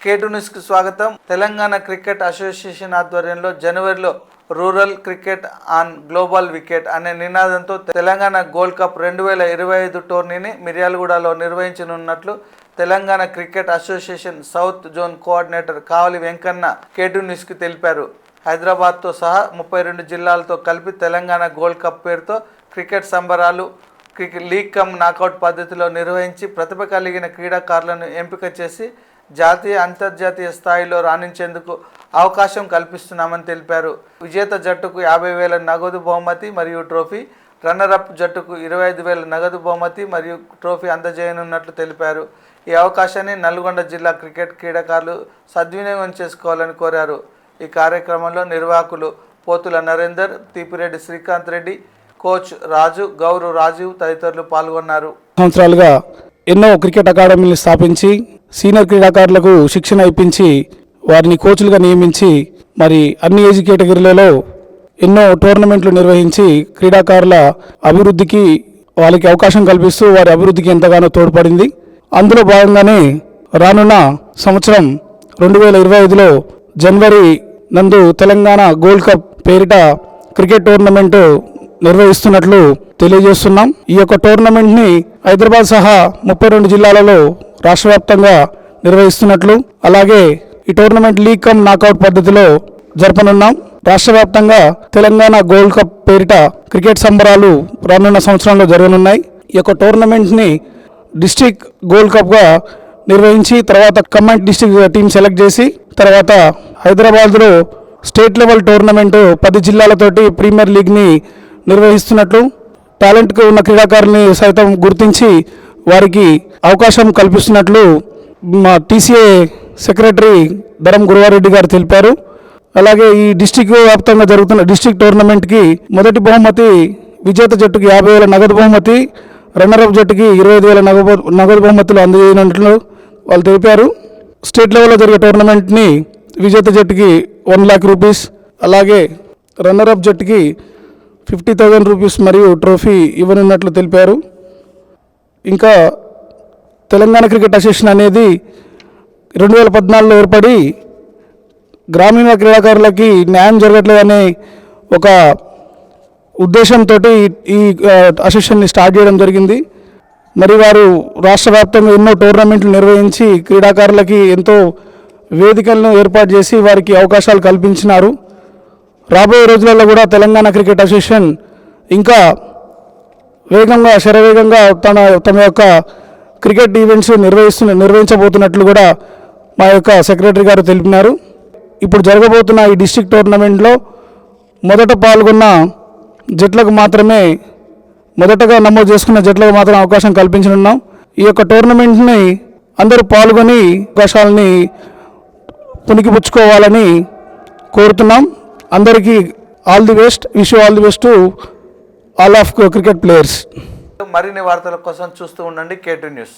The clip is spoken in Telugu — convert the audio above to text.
K2 News కు స్వాగతం. తెలంగాణ క్రికెట్ అసోసియేషన్ ఆధ్వర్యంలో జనవరిలో rural cricket on global wicket అనే నినాదంతో తెలంగాణ గోల్డ్ కప్ 2025 టోర్నీని మిర్యాలగూడలో నిర్వహించనున్నట్లు Telangana cricket association south zone coordinator Kavali Venkanna K2 News కు తెలిపారు. హైదరాబాద్తో సహా 32 జిల్లాలతో కలిపి తెలంగాణ గోల్డ్ కప్ పేరుతో క్రికెట్ సంబరాలు క్రికెట్ లీగ్ కమ్ నాకౌట్ పద్ధతిలో నిర్వహించి ప్రతిభ కలిగిన క్రీడాకారులను ఎంపిక చేసి జాతీయ అంతర్జాతీయ స్థాయిలో రాణించేందుకు అవకాశం కల్పిస్తున్నామని తెలిపారు. విజేత జట్టుకు 50,000 నగదు బహుమతి మరియు ట్రోఫీ, రన్నరప్ జట్టుకు 25,000 నగదు బహుమతి మరియు ట్రోఫీ అందజేయనున్నట్లు తెలిపారు. ఈ అవకాశాన్ని నల్గొండ జిల్లా క్రికెట్ క్రీడాకారులు సద్వినియోగం చేసుకోవాలని కోరారు. ఈ కార్యక్రమంలో నిర్వాహకులు పోతుల నరేందర్, తీపిరెడ్డి శ్రీకాంత్ రెడ్డి, కోచ్ రాజు, గౌరు రాజీవ్ తదితరులు పాల్గొన్నారు. సంవత్సరాలుగా ఎన్నో క్రికెట్ అకాడమీలు స్థాపించి సీనియర్ క్రీడాకారులకు శిక్షణ ఇప్పించి వారిని కోచ్లుగా నియమించి మరి అన్ని ఏజ్ కేటగిరీలలో ఎన్నో టోర్నమెంట్లు నిర్వహించి క్రీడాకారుల అభివృద్ధికి వాళ్ళకి అవకాశం కల్పిస్తూ వారి అభివృద్ధికి ఎంతగానో తోడ్పడింది. అందులో భాగంగానే రానున్న సంవత్సరం 2025లో జనవరి నందు తెలంగాణ గోల్డ్ కప్ పేరిట క్రికెట్ టోర్నమెంట్ నిర్వహిస్తున్నట్లు తెలియజేస్తున్నాం. ఈ యొక్క టోర్నమెంట్ని హైదరాబాద్ సహా 32 జిల్లాలలో రాష్ట్ర వ్యాప్తంగా నిర్వహిస్తున్నట్లు, అలాగే ఈ టోర్నమెంట్ లీగ్ కమ్ నాకౌట్ పద్ధతిలో జరపనున్నాం. రాష్ట్ర వ్యాప్తంగా తెలంగాణ గోల్డ్ కప్ పేరిట క్రికెట్ సంబరాలు రానున్న సంవత్సరంలో జరగనున్నాయి. ఈ యొక్క టోర్నమెంట్ని డిస్ట్రిక్ట్ గోల్డ్ కప్గా నిర్వహించి తర్వాత కమాండ్ డిస్ట్రిక్ట్ టీం సెలెక్ట్ చేసి తర్వాత హైదరాబాద్లో స్టేట్ లెవెల్ టోర్నమెంటు 10 జిల్లాలతోటి ప్రీమియర్ లీగ్ని నిర్వహిస్తున్నట్లు, టాలెంట్గా ఉన్న క్రీడాకారుల్ని సైతం గుర్తించి వారికి అవకాశం కల్పిస్తున్నట్లు మా టీసీఏ సెక్రటరీ ధరం గురువారెడ్డి గారు తెలిపారు. అలాగే ఈ డిస్టిక్ వ్యాప్తంగా జరుగుతున్న డిస్టిక్ టోర్నమెంట్కి మొదటి బహుమతి విజేత జట్టుకి 50,000 నగదు బహుమతి, రన్నరప్ జట్టుకి 25,000 నగదు బహుమతులు అందజేయనున్నట్లు వాళ్ళు తెలిపారు. స్టేట్ లెవెల్లో జరిగే టోర్నమెంట్ని విజేత జట్టుకి 1 lakh రూపీస్, అలాగే రన్నరప్ జట్టుకి 50,000 రూపీస్ మరియు ట్రోఫీ ఇవ్వనున్నట్లు తెలిపారు. ఇంకా తెలంగాణ క్రికెట్ అసోసియేషన్ అనేది 2014లో ఏర్పడి గ్రామీణ క్రీడాకారులకి న్యాయం జరగట్లేదనే ఒక ఉద్దేశంతో ఈ అసోసియేషన్ని స్టార్ట్ చేయడం జరిగింది. మరి వారు రాష్ట్ర వ్యాప్తంగా ఎన్నో టోర్నమెంట్లు నిర్వహించి క్రీడాకారులకి ఎంతో వేదికలను ఏర్పాటు చేసి వారికి అవకాశాలు కల్పించినారు. రాబోయే రోజులలో కూడా తెలంగాణ క్రికెట్ అసోసియేషన్ ఇంకా వేగంగా శరవేగంగా తమ యొక్క క్రికెట్ ఈవెంట్స్ నిర్వహించబోతున్నట్లు కూడా మా యొక్క సెక్రటరీ గారు తెలిపినారు. ఇప్పుడు జరగబోతున్న ఈ డిస్ట్రిక్ట్ టోర్నమెంట్లో మొదట పాల్గొన్న జట్లకు మాత్రమే మొదటగా నమోదు చేసుకున్న జట్లకు మాత్రం అవకాశం కల్పించనున్నాం. ఈ యొక్క టోర్నమెంట్ని అందరూ పాల్గొని అవకాశాలని పుణికిపుచ్చుకోవాలని కోరుతున్నాం. అందరికీ all the best, wish you all the best to all of cricket players. మరిన్ని వార్తల కోసం చూస్తూ ఉండండి K2 News.